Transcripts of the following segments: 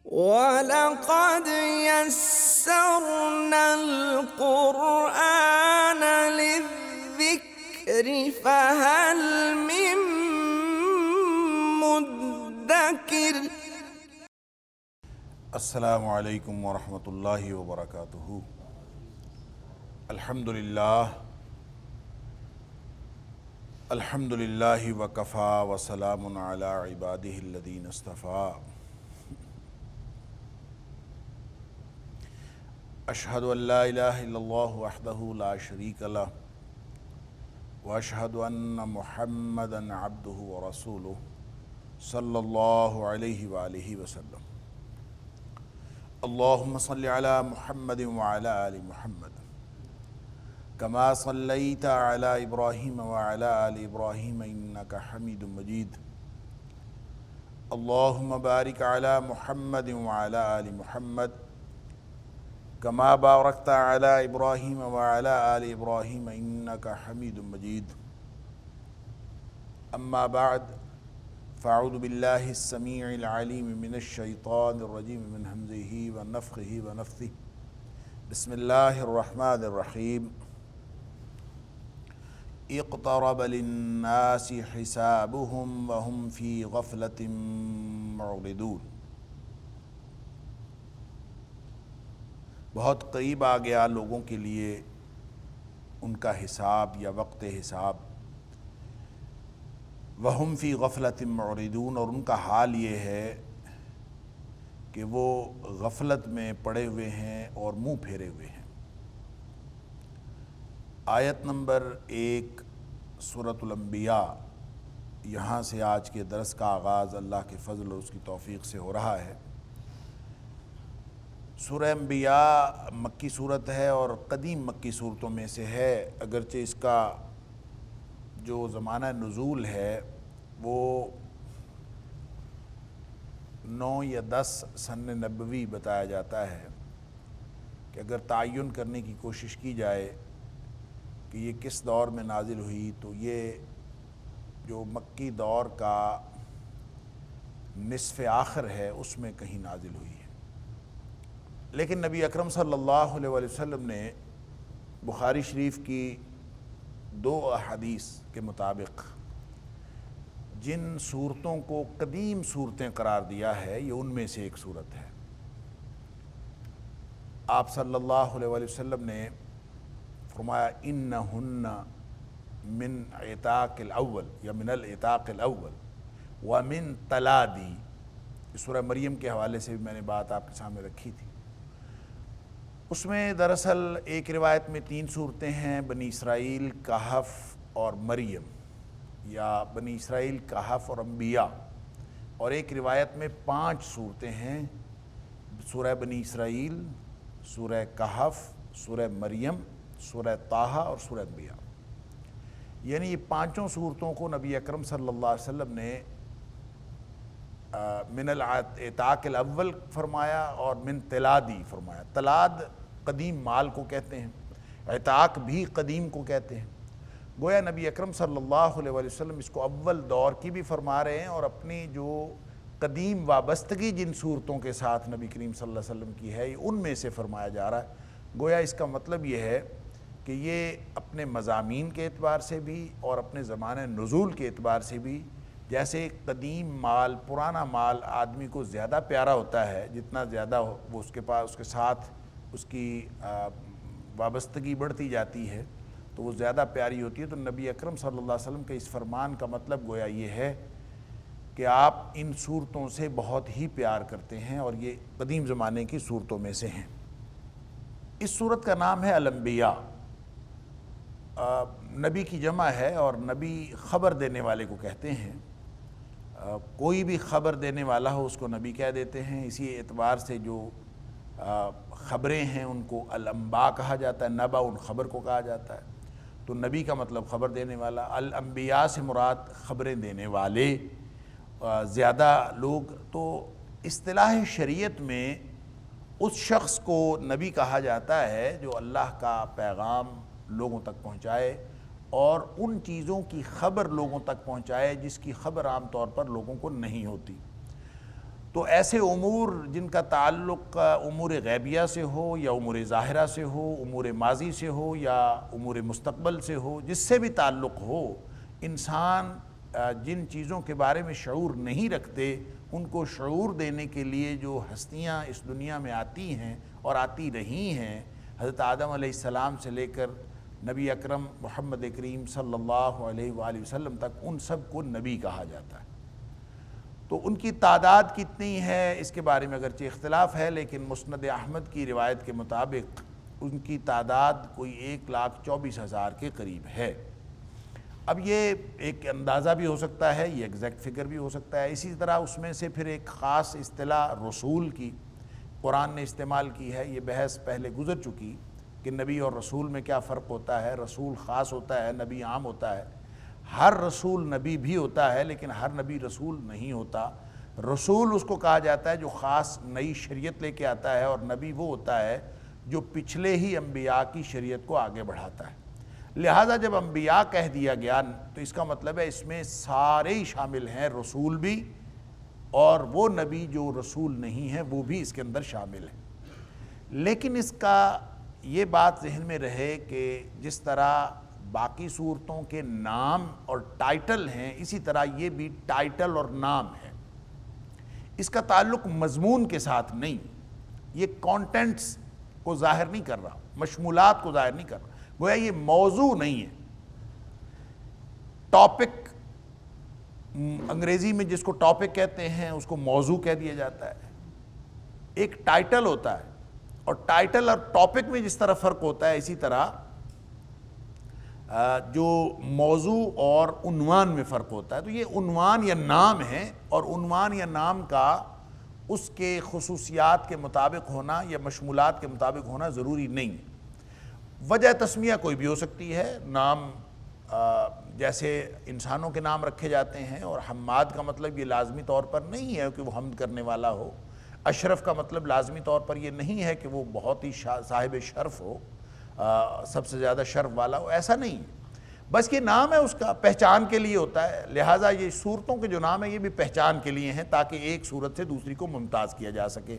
وَلَقَدْ يَسَّرْنَا الْقُرْآنَ لِلذِّكْرِ فَهَلْ مِن مُّدَّكِرٍ۔ السلام علیکم ورحمۃ اللہ وبرکاتہ۔ الحمدللہ وکفیٰ وسلام علی عبادہ الذین اصطفیٰ۔ اشہد ان لا الہ الا اللہ وحدہ لا شریک لہ واشہد ان محمدا عبدہ ورسولہ صلی اللہ علیہ وآلہ وسلم۔ اللہم صلی علی محمد وعلی آل محمد کما صلیت علی ابراہیم وعلی آل ابراہیم انک حمید مجید۔ اللہم بارک علی محمد وعلی آل محمد کما بارکت علی ابراہیم وعلی آل ابراہیم انک حمید مجید۔ اما بعد فاعوذ باللہ السمیع العلیم من الشیطان الرجیم من ہمزہ ونفخہ ونفثہ۔ بسم اللہ الرحمن الرحیم۔ اقترب للناس حسابهم وهم فی غفلة معرضون۔ بہت قریب آ گیا لوگوں کے لیے ان کا حساب یا وقت حساب۔ وَهُمْ فِي غَفْلَةٍ مُعْرِضُونَ، اور ان کا حال یہ ہے کہ وہ غفلت میں پڑے ہوئے ہیں اور منہ پھیرے ہوئے ہیں۔ آیت نمبر 1 سورۃ الانبیاء، یہاں سے آج کے درس کا آغاز اللہ کے فضل اور اس کی توفیق سے ہو رہا ہے۔ سورہ انبیاء مکی صورت ہے اور قدیم مکی صورتوں میں سے ہے، اگرچہ اس کا جو زمانہ نزول ہے وہ 9 یا 10 سن نبوی بتایا جاتا ہے، کہ اگر تعین کرنے کی کوشش کی جائے کہ یہ کس دور میں نازل ہوئی تو یہ جو مکی دور کا نصف آخر ہے اس میں کہیں نازل ہوئی ہے۔ لیکن نبی اکرم صلی اللہ علیہ وسلم نے بخاری شریف کی 2 احادیث کے مطابق جن صورتوں کو قدیم صورتیں قرار دیا ہے، یہ ان میں سے ایک صورت ہے۔ آپ صلی اللہ علیہ وسلم نے فرمایا انہن من عتاق الاول یا من العتاق الاول ومن تلادی۔ سورہ مریم کے حوالے سے بھی میں نے بات آپ کے سامنے رکھی تھی۔ اس میں دراصل ایک روایت میں 3 صورتیں ہیں، بنی اسرائیل، کہف اور مریم، یا بنی اسرائیل، کہف اور انبیاء، اور ایک روایت میں 5 صورتیں ہیں، سورہ بنی اسرائیل، سورہ کہف، سورہ مریم، سورہ طٰہٰ اور سورہ انبیاء۔ یعنی یہ 5 صورتوں کو نبی اکرم صلی اللہ علیہ وسلم نے من العتاق الاول فرمایا اور من تلادی فرمایا۔ تلاد قدیم مال کو کہتے ہیں، عتاق بھی قدیم کو کہتے ہیں۔ گویا نبی اکرم صلی اللہ علیہ وسلم اس کو اول دور کی بھی فرما رہے ہیں، اور اپنی جو قدیم وابستگی جن صورتوں کے ساتھ نبی کریم صلی اللہ علیہ وسلم کی ہے ان میں سے فرمایا جا رہا ہے۔ گویا اس کا مطلب یہ ہے کہ یہ اپنے مضامین کے اعتبار سے بھی اور اپنے زمانہ نزول کے اعتبار سے بھی، جیسے قدیم مال، پرانا مال آدمی کو زیادہ پیارا ہوتا ہے، جتنا زیادہ وہ اس کے پاس، اس کے ساتھ اس کی وابستگی بڑھتی جاتی ہے تو وہ زیادہ پیاری ہوتی ہے۔ تو نبی اکرم صلی اللہ علیہ وسلم کے اس فرمان کا مطلب گویا یہ ہے کہ آپ ان صورتوں سے بہت ہی پیار کرتے ہیں، اور یہ قدیم زمانے کی صورتوں میں سے ہیں۔ اس صورت کا نام ہے الانبیاء۔ نبی کی جمع ہے، اور نبی خبر دینے والے کو کہتے ہیں۔ کوئی بھی خبر دینے والا ہو اس کو نبی کہہ دیتے ہیں۔ اسی اعتبار سے جو خبریں ہیں ان کو الانباء کہا جاتا ہے، نبا ان خبر کو کہا جاتا ہے۔ تو نبی کا مطلب خبر دینے والا، الانبیاء سے مراد خبریں دینے والے زیادہ لوگ۔ تو اصطلاح شریعت میں اس شخص کو نبی کہا جاتا ہے جو اللہ کا پیغام لوگوں تک پہنچائے اور ان چیزوں کی خبر لوگوں تک پہنچائے جس کی خبر عام طور پر لوگوں کو نہیں ہوتی۔ تو ایسے امور جن کا تعلق امور غیبیہ سے ہو یا امور ظاہرہ سے ہو، امور ماضی سے ہو یا امور مستقبل سے ہو، جس سے بھی تعلق ہو، انسان جن چیزوں کے بارے میں شعور نہیں رکھتے ان کو شعور دینے کے لیے جو ہستیاں اس دنیا میں آتی ہیں اور آتی رہی ہیں، حضرت آدم علیہ السلام سے لے کر نبی اکرم محمد کریم صلی اللہ علیہ وآلہ وسلم تک، ان سب کو نبی کہا جاتا ہے۔ تو ان کی تعداد کتنی ہے اس کے بارے میں اگرچہ اختلاف ہے، لیکن مسند احمد کی روایت کے مطابق ان کی تعداد کوئی 1,24,000 کے قریب ہے۔ اب یہ ایک اندازہ بھی ہو سکتا ہے، یہ ایگزیکٹ فگر بھی ہو سکتا ہے۔ اسی طرح اس میں سے پھر ایک خاص اصطلاح رسول کی قرآن نے استعمال کی ہے۔ یہ بحث پہلے گزر چکی کہ نبی اور رسول میں کیا فرق ہوتا ہے، رسول خاص ہوتا ہے، نبی عام ہوتا ہے۔ ہر رسول نبی بھی ہوتا ہے لیکن ہر نبی رسول نہیں ہوتا۔ رسول اس کو کہا جاتا ہے جو خاص نئی شریعت لے کے آتا ہے، اور نبی وہ ہوتا ہے جو پچھلے ہی انبیاء کی شریعت کو آگے بڑھاتا ہے۔ لہٰذا جب انبیاء کہہ دیا گیا تو اس کا مطلب ہے اس میں سارے ہی شامل ہیں، رسول بھی اور وہ نبی جو رسول نہیں ہیں وہ بھی اس کے اندر شامل ہیں۔ لیکن اس کا یہ بات ذہن میں رہے کہ جس طرح باقی صورتوں کے نام اور ٹائٹل ہیں، اسی طرح یہ بھی ٹائٹل اور نام ہے۔ اس کا تعلق مضمون کے ساتھ نہیں، یہ کانٹینٹس کو ظاہر نہیں کر رہا، مشمولات کو ظاہر نہیں کر رہا، گویا یہ موضوع نہیں ہے۔ ٹاپک، انگریزی میں جس کو ٹاپک کہتے ہیں اس کو موضوع کہہ دیا جاتا ہے۔ ایک ٹائٹل ہوتا ہے، اور ٹائٹل اور ٹاپک میں جس طرح فرق ہوتا ہے اسی طرح جو موضوع اور عنوان میں فرق ہوتا ہے۔ تو یہ عنوان یا نام ہے، اور عنوان یا نام کا اس کے خصوصیات کے مطابق ہونا یا مشمولات کے مطابق ہونا ضروری نہیں ہے۔ وجہ تسمیہ کوئی بھی ہو سکتی ہے۔ نام جیسے انسانوں کے نام رکھے جاتے ہیں، اور حماد کا مطلب یہ لازمی طور پر نہیں ہے کہ وہ حمد کرنے والا ہو۔ اشرف کا مطلب لازمی طور پر یہ نہیں ہے کہ وہ بہت ہی صاحب شرف ہو، سب سے زیادہ شرف والا ہو، ایسا نہیں ہے۔ بس یہ نام ہے، اس کا پہچان کے لیے ہوتا ہے۔ لہٰذا یہ صورتوں کے جو نام ہیں یہ بھی پہچان کے لیے ہیں، تاکہ ایک صورت سے دوسری کو ممتاز کیا جا سکے۔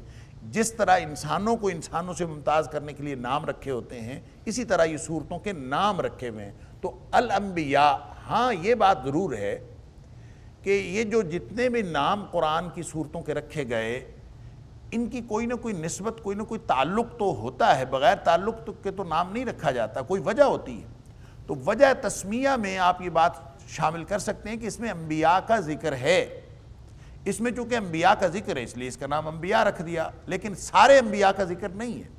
جس طرح انسانوں کو انسانوں سے ممتاز کرنے کے لیے نام رکھے ہوتے ہیں، اسی طرح یہ صورتوں کے نام رکھے ہوئے ہیں۔ تو الانبیاء، ہاں یہ بات ضرور ہے کہ یہ جو جتنے بھی نام قرآن کی صورتوں کے رکھے گئے، ان کی کوئی نہ کوئی نسبت، کوئی نہ کوئی تعلق تو ہوتا ہے۔ بغیر تعلق کے تو نام نہیں رکھا جاتا، کوئی وجہ ہوتی ہے۔ تو وجہ تسمیہ میں آپ یہ بات شامل کر سکتے ہیں کہ اس میں انبیاء کا ذکر ہے۔ اس میں چونکہ انبیاء کا ذکر ہے اس لیے اس کا نام انبیاء رکھ دیا، لیکن سارے انبیاء کا ذکر نہیں ہے۔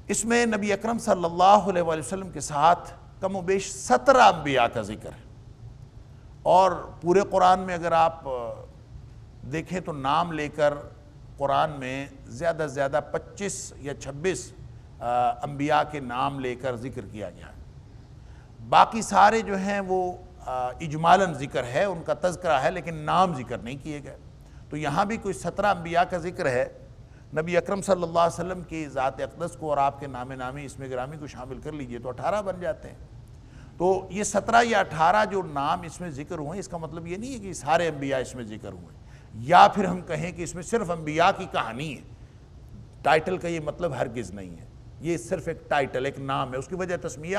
اس میں نبی اکرم صلی اللہ علیہ وآلہ وسلم کے ساتھ کم و بیش 17 انبیاء کا ذکر ہے، اور پورے قرآن میں اگر آپ دیکھیں تو نام لے کر قرآن میں زیادہ سے زیادہ 25 یا 26 انبیاء کے نام لے کر ذکر کیا گیا ہے۔ باقی سارے جو ہیں وہ اجمالاً ذکر ہے، ان کا تذکرہ ہے، لیکن نام ذکر نہیں کیے گئے۔ تو یہاں بھی کوئی 17 انبیاء کا ذکر ہے۔ نبی اکرم صلی اللہ علیہ وسلم کی ذات اقدس کو اور آپ کے نام نامی اسم گرامی کو شامل کر لیجئے تو 18 بن جاتے ہیں۔ تو یہ 17 یا 18 جو نام اس میں ذکر ہوئے، اس کا مطلب یہ نہیں ہے کہ سارے انبیاء اس میں ذکر ہوئے، یا پھر ہم کہیں کہ اس میں صرف انبیاء کی کہانی ہے۔ ٹائٹل کا یہ مطلب ہرگز نہیں ہے، یہ صرف ایک ٹائٹل، ایک نام ہے۔ اس کی وجہ تسمیہ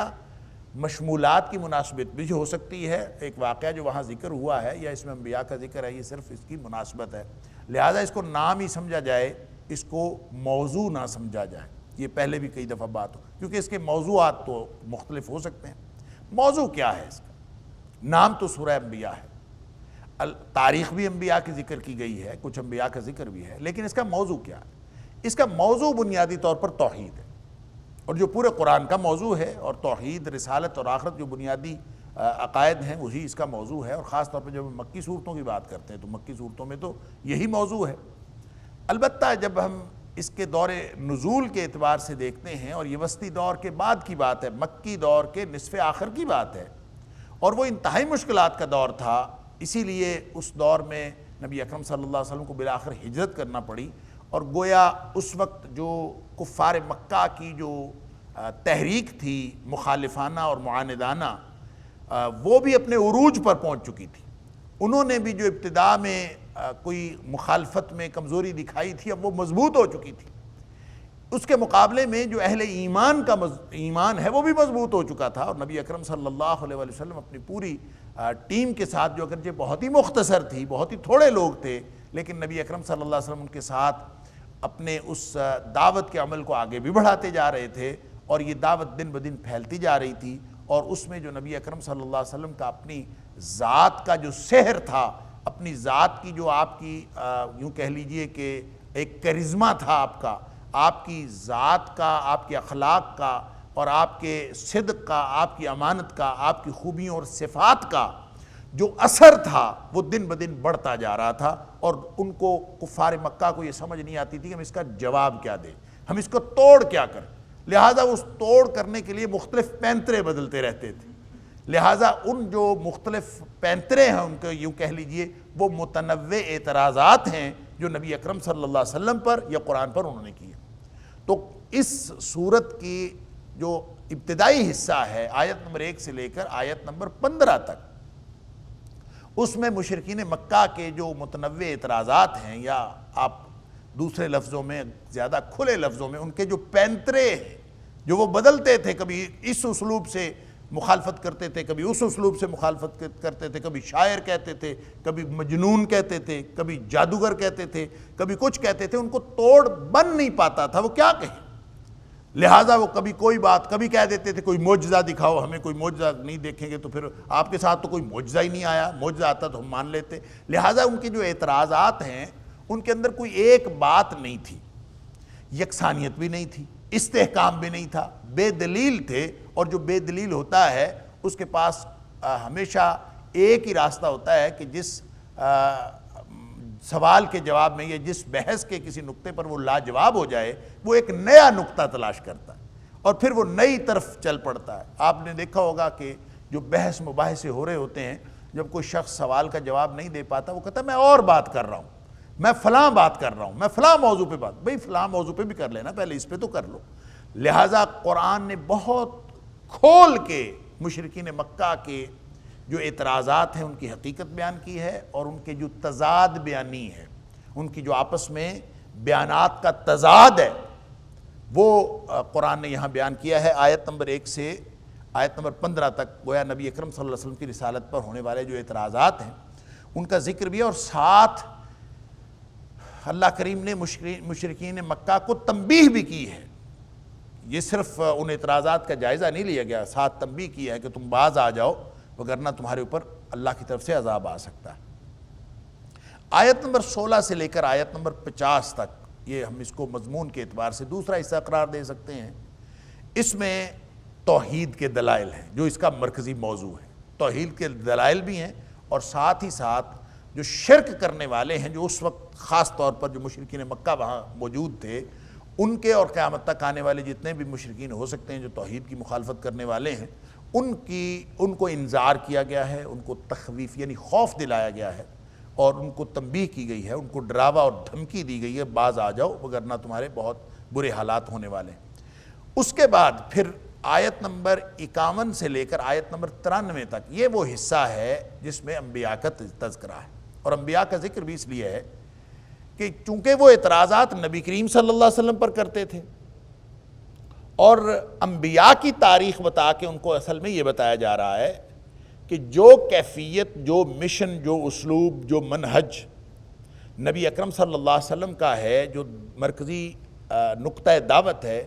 مشمولات کی مناسبت بھی ہو سکتی ہے، ایک واقعہ جو وہاں ذکر ہوا ہے یا اس میں انبیاء کا ذکر ہے، یہ صرف اس کی مناسبت ہے۔ لہٰذا اس کو نام ہی سمجھا جائے، اس کو موضوع نہ سمجھا جائے۔ یہ پہلے بھی کئی دفعہ بات ہو، کیونکہ اس کے موضوعات تو مختلف ہو سکتے ہیں۔ موضوع کیا ہے اس کا؟ نام تو سورہ انبیاء ہے، تاریخ بھی انبیاء کی ذکر کی گئی ہے، کچھ انبیاء کا ذکر بھی ہے، لیکن اس کا موضوع کیا ہے؟ اس کا موضوع بنیادی طور پر توحید ہے، اور جو پورے قرآن کا موضوع ہے، اور توحید، رسالت اور آخرت جو بنیادی عقائد ہیں وہی اس کا موضوع ہے۔ اور خاص طور پہ جب ہم مکی صورتوں کی بات کرتے ہیں تو مکی صورتوں میں تو یہی موضوع ہے۔ البتہ جب ہم اس کے دور نزول کے اعتبار سے دیکھتے ہیں، اور یہ وسطی دور کے بعد کی بات ہے، مکی دور کے نصف آخر کی بات ہے، اور وہ انتہائی مشکلات کا دور تھا، اسی لیے اس دور میں نبی اکرم صلی اللہ علیہ وسلم کو بالآخر ہجرت کرنا پڑی، اور گویا اس وقت جو کفار مکہ کی جو تحریک تھی مخالفانہ اور معاندانہ، وہ بھی اپنے عروج پر پہنچ چکی تھی۔ انہوں نے بھی جو ابتدا میں کوئی مخالفت میں کمزوری دکھائی تھی اب وہ مضبوط ہو چکی تھی. اس کے مقابلے میں جو اہل ایمان کا ایمان ہے وہ بھی مضبوط ہو چکا تھا, اور نبی اکرم صلی اللہ علیہ وسلم اپنی پوری ٹیم کے ساتھ, جو اگرچہ بہت ہی مختصر تھی, بہت ہی تھوڑے لوگ تھے, لیکن نبی اکرم صلی اللہ علیہ وسلم ان کے ساتھ اپنے اس دعوت کے عمل کو آگے بھی بڑھاتے جا رہے تھے, اور یہ دعوت دن بدن پھیلتی جا رہی تھی. اور اس میں جو نبی اکرم صلی اللہ علیہ وسلم کا اپنی ذات کا جو سحر تھا, اپنی ذات کی جو آپ کی یوں کہہ لیجئے کہ ایک کرزمہ تھا آپ کی ذات کا, آپ کے اخلاق کا, اور آپ کے صدق کا, آپ کی امانت کا, آپ کی خوبیوں اور صفات کا جو اثر تھا وہ دن بدن بڑھتا جا رہا تھا. اور ان کو کفار مکہ کو یہ سمجھ نہیں آتی تھی کہ ہم اس کا جواب کیا دیں, ہم اس کو توڑ کیا کریں. لہٰذا اس توڑ کرنے کے لیے مختلف پینترے بدلتے رہتے تھے. لہٰذا ان جو مختلف پینترے ہیں ان کے یوں کہہ لیجئے وہ متنوع اعتراضات ہیں جو نبی اکرم صلی اللہ علیہ وسلم پر یا قرآن پر انہوں نے کیے. تو اس صورت کی جو ابتدائی حصہ ہے آیت نمبر 1 سے لے کر آیت نمبر 15 تک, اس میں مشرکین مکہ کے جو متنوع اعتراضات ہیں, یا آپ دوسرے لفظوں میں, زیادہ کھلے لفظوں میں, ان کے جو پینترے ہیں جو وہ بدلتے تھے, کبھی اس اسلوب سے مخالفت کرتے تھے, کبھی اس اسلوب سے مخالفت کرتے تھے, کبھی شاعر کہتے تھے, کبھی مجنون کہتے تھے, کبھی جادوگر کہتے تھے, کبھی کچھ کہتے تھے, ان کو توڑ بن نہیں پاتا تھا وہ کیا کہیں. لہٰذا وہ کبھی کوئی بات, کبھی کہہ دیتے تھے کوئی معجزہ دکھاؤ, ہمیں کوئی معجزہ نہیں دیکھیں گے تو پھر آپ کے ساتھ تو کوئی معجزہ ہی نہیں آیا, معجزہ آتا تو ہم مان لیتے. لہٰذا ان کے جو اعتراضات ہیں ان کے اندر کوئی ایک بات نہیں تھی, یکسانیت بھی نہیں تھی, استحکام بھی نہیں تھا, بے دلیل تھے. اور جو بے دلیل ہوتا ہے اس کے پاس ہمیشہ ایک ہی راستہ ہوتا ہے کہ جس سوال کے جواب میں یا جس بحث کے کسی نقطے پر وہ لاجواب ہو جائے, وہ ایک نیا نقطہ تلاش کرتا ہے اور پھر وہ نئی طرف چل پڑتا ہے. آپ نے دیکھا ہوگا کہ جو بحث مباحثے ہو رہے ہوتے ہیں, جب کوئی شخص سوال کا جواب نہیں دے پاتا, وہ کہتا ہے میں اور بات کر رہا ہوں, میں فلاں بات کر رہا ہوں, میں فلاں موضوع پہ بات. بھئی فلاں موضوع پہ بھی کر لینا, پہلے اس پہ تو کر لو. لہٰذا قرآن نے بہت کھول کے مشرکین مکہ کے جو اعتراضات ہیں ان کی حقیقت بیان کی ہے, اور ان کے جو تضاد بیانی ہے, ان کی جو آپس میں بیانات کا تضاد ہے, وہ قرآن نے یہاں بیان کیا ہے. آیت نمبر 1 سے آیت نمبر 15 تک گویا نبی اکرم صلی اللہ علیہ وسلم کی رسالت پر ہونے والے جو اعتراضات ہیں ان کا ذکر بھی ہے, اور ساتھ اللہ کریم نے مشرکین مکہ کو تنبیہ بھی کی ہے. یہ صرف ان اعتراضات کا جائزہ نہیں لیا گیا, ساتھ تنبیہ کیا ہے کہ تم باز آ جاؤ وگرنہ تمہارے اوپر اللہ کی طرف سے عذاب آ سکتا ہے. آیت نمبر 16 سے لے کر آیت نمبر 50 تک, یہ ہم اس کو مضمون کے اعتبار سے دوسرا حصہ قرار دے سکتے ہیں. اس میں توحید کے دلائل ہیں جو اس کا مرکزی موضوع ہے. توحید کے دلائل بھی ہیں, اور ساتھ ہی ساتھ جو شرک کرنے والے ہیں, جو اس وقت خاص طور پر جو مشرکین مکہ وہاں موجود تھے, ان کے اور قیامت تک آنے والے جتنے بھی مشرکین ہو سکتے ہیں جو توحید کی مخالفت کرنے والے ہیں, ان کو انذار کیا گیا ہے, ان کو تخویف یعنی خوف دلایا گیا ہے, اور ان کو تنبیہ کی گئی ہے, ان کو ڈراوا اور دھمکی دی گئی ہے, باز آ جاؤ وگرنہ تمہارے بہت برے حالات ہونے والے ہیں. اس کے بعد پھر آیت نمبر 51 سے لے کر آیت نمبر 93 تک یہ وہ حصہ ہے جس میں انبیاء کا تذکرہ ہے. اور انبیاء کا ذکر بھی اس لیے ہے کہ چونکہ وہ اعتراضات نبی کریم صلی اللہ علیہ وسلم پر کرتے تھے, اور انبیاء کی تاریخ بتا کے ان کو اصل میں یہ بتایا جا رہا ہے کہ جو کیفیت, جو مشن, جو اسلوب, جو منہج نبی اکرم صلی اللہ علیہ وسلم کا ہے, جو مرکزی نقطہ دعوت ہے,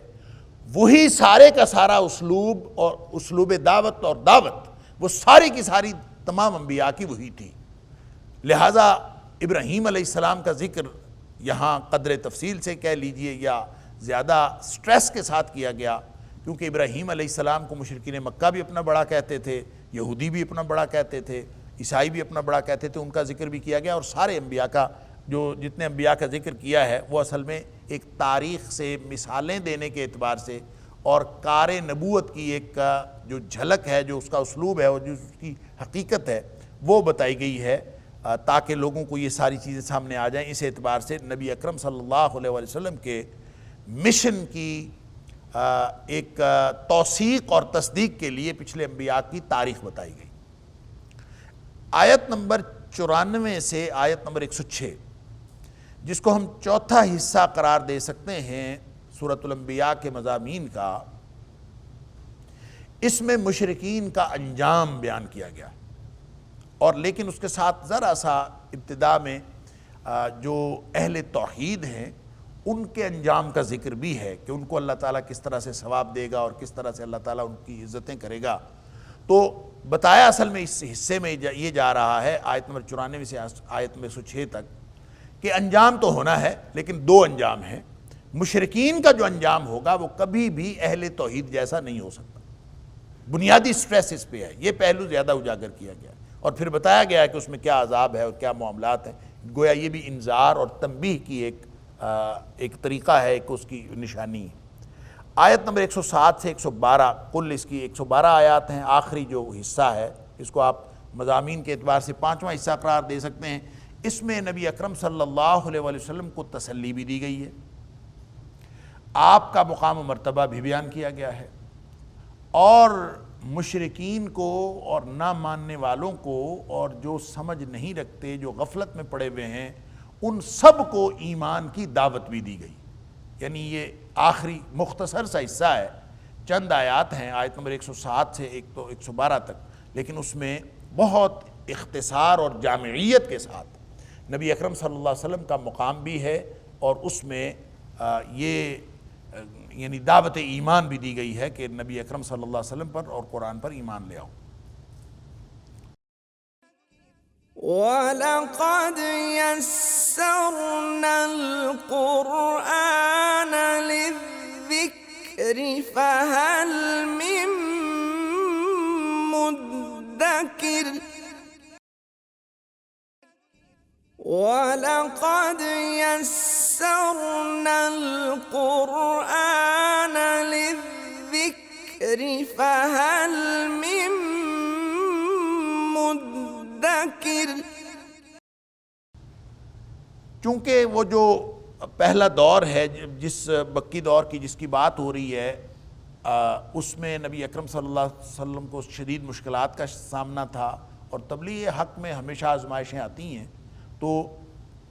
وہی سارے کا سارا اسلوب اور اسلوب دعوت اور دعوت وہ ساری کی ساری تمام انبیاء کی وہی تھی. لہٰذا ابراہیم علیہ السلام کا ذکر یہاں قدر تفصیل سے کہہ لیجئے یا زیادہ سٹریس کے ساتھ کیا گیا, کیونکہ ابراہیم علیہ السلام کو مشرکین مکہ بھی اپنا بڑا کہتے تھے, یہودی بھی اپنا بڑا کہتے تھے, عیسائی بھی اپنا بڑا کہتے تھے, ان کا ذکر بھی کیا گیا. اور سارے انبیاء کا جتنے انبیاء کا ذکر کیا ہے وہ اصل میں ایک تاریخ سے مثالیں دینے کے اعتبار سے اور کار نبوت کی ایک جو جھلک ہے, جو اس کا اسلوب ہے اور جو اس کی حقیقت ہے وہ بتائی گئی ہے, تاکہ لوگوں کو یہ ساری چیزیں سامنے آ جائیں. اس اعتبار سے نبی اکرم صلی اللہ علیہ وسلم کے مشن کی ایک توثیق اور تصدیق کے لیے پچھلے انبیاء کی تاریخ بتائی گئی. آیت نمبر 94 سے آیت نمبر 106، جس کو ہم چوتھا حصہ قرار دے سکتے ہیں سورۃ الانبیاء کے مضامین کا، اس میں مشرکین کا انجام بیان کیا گیا، اور لیکن اس کے ساتھ ذرا سا ابتدا میں جو اہل توحید ہیں ان کے انجام کا ذکر بھی ہے کہ ان کو اللہ تعالیٰ کس طرح سے ثواب دے گا اور کس طرح سے اللہ تعالیٰ ان کی عزتیں کرے گا۔ تو بتایا اصل میں اس حصے میں یہ جا رہا ہے آیت نمبر 94 سے آیت نمبر 106 تک کہ انجام تو ہونا ہے، لیکن دو انجام ہیں۔ مشرکین کا جو انجام ہوگا وہ کبھی بھی اہل توحید جیسا نہیں ہو سکتا، بنیادی سٹریس اس پہ ہے، یہ پہلو زیادہ اجاگر کیا گیا ہے، اور پھر بتایا گیا ہے کہ اس میں کیا عذاب ہے اور کیا معاملات ہیں۔ گویا یہ بھی انذار اور تنبیہ کی ایک طریقہ ہے، ایک اس کی نشانی ہے۔ آیت نمبر 107 سے 112، کل اس کی 112 آیات ہیں، آخری جو حصہ ہے اس کو آپ مضامین کے اعتبار سے 5واں حصہ قرار دے سکتے ہیں۔ اس میں نبی اکرم صلی اللہ علیہ وآلہ وسلم کو تسلی بھی دی گئی ہے، آپ کا مقام و مرتبہ بھی بیان کیا گیا ہے، اور مشرکین کو اور نہ ماننے والوں کو اور جو سمجھ نہیں رکھتے، جو غفلت میں پڑے ہوئے ہیں، ان سب کو ایمان کی دعوت بھی دی گئی۔ یعنی یہ آخری مختصر سا حصہ ہے، چند آیات ہیں آیت نمبر 107 سے 112 تک، لیکن اس میں بہت اختصار اور جامعیت کے ساتھ نبی اکرم صلی اللہ علیہ وسلم کا مقام بھی ہے، اور اس میں یہ یعنی دعوت ایمان بھی دی گئی ہے کہ نبی اکرم صلی اللہ علیہ وسلم پر اور قرآن پر ایمان لے آؤ۔ وَلَقَدْ يَسَّرْنَا الْقُرْآنَ لِلذِّكْرِ فَهَلْ مِن مُّدَّكِرٍ وَلَقَدْ يَسَّرْنَا الْقُرْآنَ لِلذِّكْرِ فَهَلْ مِن مُّدَّكِرٍ۔ چونکہ وہ جو پہلا دور ہے، جس مکی دور کی جس کی بات ہو رہی ہے، اس میں نبی اکرم صلی اللہ علیہ وسلم کو شدید مشکلات کا سامنا تھا، اور تبلیغ حق میں ہمیشہ آزمائشیں آتی ہیں، تو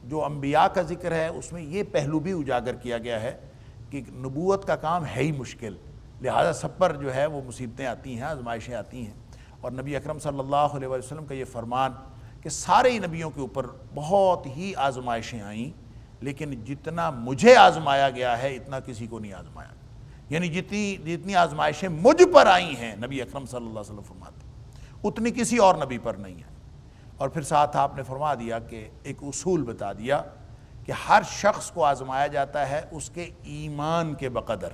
جو انبیاء کا ذکر ہے اس میں یہ پہلو بھی اجاگر کیا گیا ہے کہ نبوت کا کام ہے ہی مشکل، لہذا سب پر جو ہے وہ مصیبتیں آتی ہیں، آزمائشیں آتی ہیں، اور نبی اکرم صلی اللہ علیہ وسلم کا یہ فرمان کہ سارے ہی نبیوں کے اوپر بہت ہی آزمائشیں آئیں، لیکن جتنا مجھے آزمایا گیا ہے اتنا کسی کو نہیں آزمایا، یعنی جتنی آزمائشیں مجھ پر آئی ہیں نبی اکرم صلی اللہ علیہ وسلم فرماتے اتنی کسی اور نبی پر نہیں ہیں۔ اور پھر ساتھ آپ نے فرما دیا کہ ایک اصول بتا دیا کہ ہر شخص کو آزمایا جاتا ہے اس کے ایمان کے بقدر،